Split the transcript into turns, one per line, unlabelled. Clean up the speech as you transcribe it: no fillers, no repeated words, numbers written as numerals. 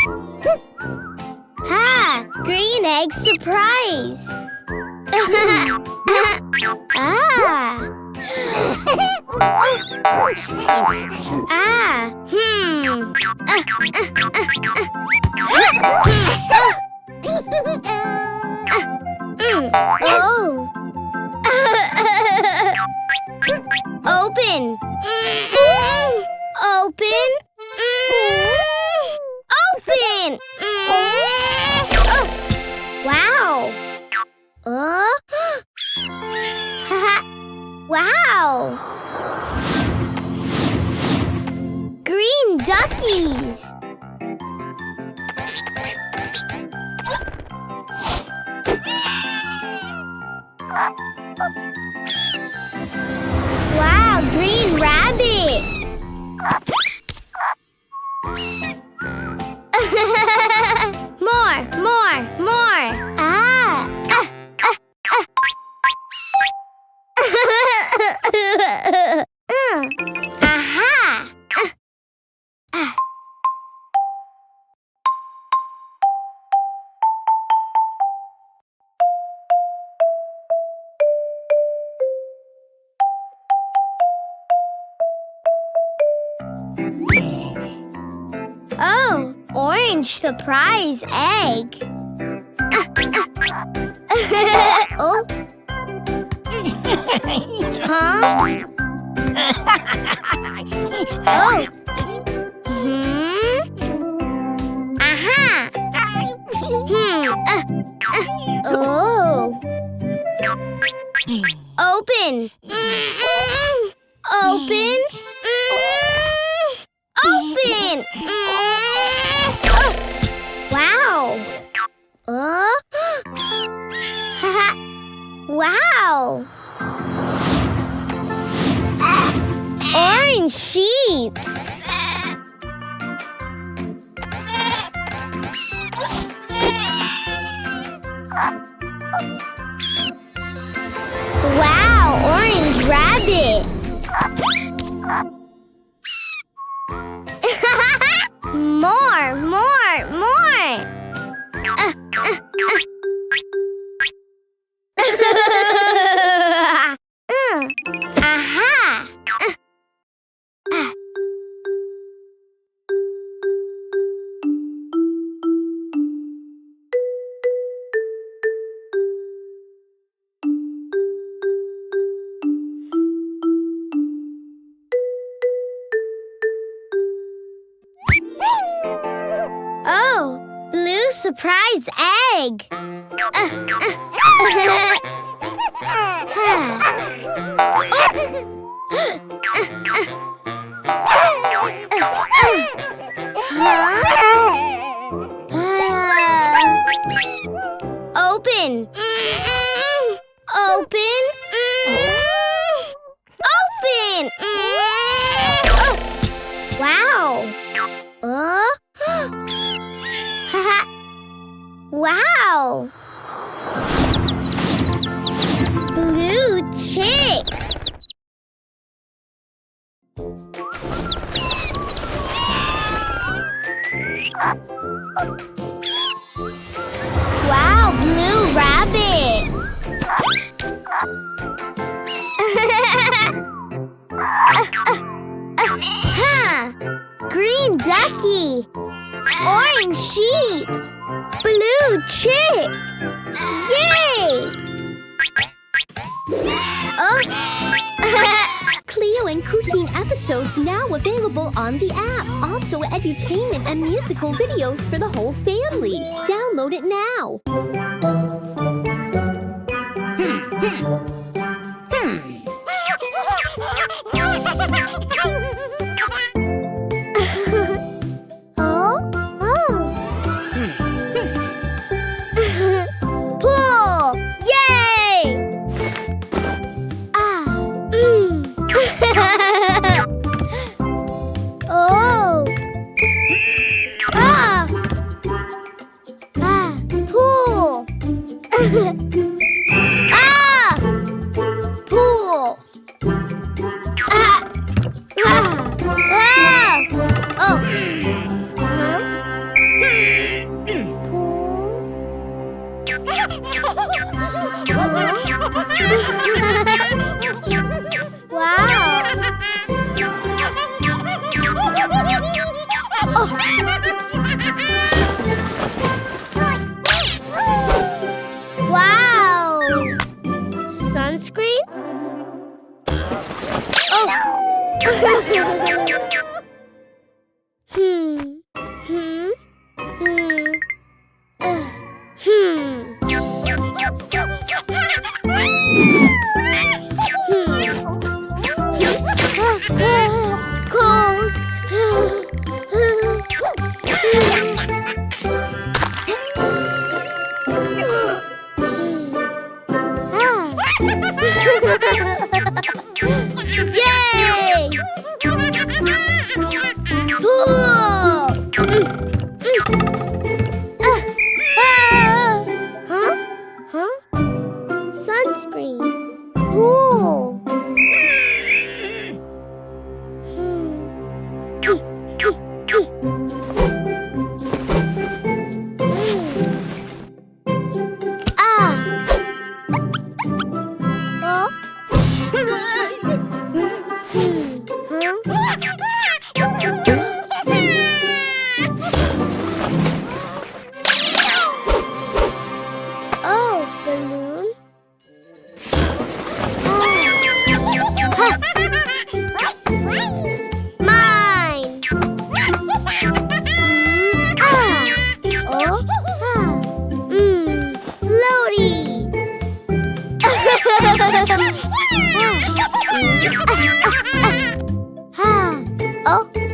Ha! Green egg surprise! Ah! Oh! Open! Open! Open! Wow! Wow! Green duckies! Wow, green rabbit! More! Aha! Oh, orange surprise egg. Oh. Huh? Oh. Aha. Oh. Open. Open. Open. Wow. Wow. Orange sheeps. Wow, orange rabbit. More. Aha. Oh, blue surprise egg. Open. Open. Open. Wow. Wow. Blue chicks. Wow, blue rabbit. Green ducky. Orange sheep. Blue chick. Yay!
Cleo and Cuquin episodes now available on the app. Also edutainment and musical videos for the whole family. Download it now.
Pull! Yay! Oh! Pull! Wow. Wow. Sunscreen? Oh. Hmm. Hmm. Hmm. Cold. Yay! Huh? Sunscreen. Ooh. Ah. Oh. Oh, balloon. Mine. Floaties. Oh.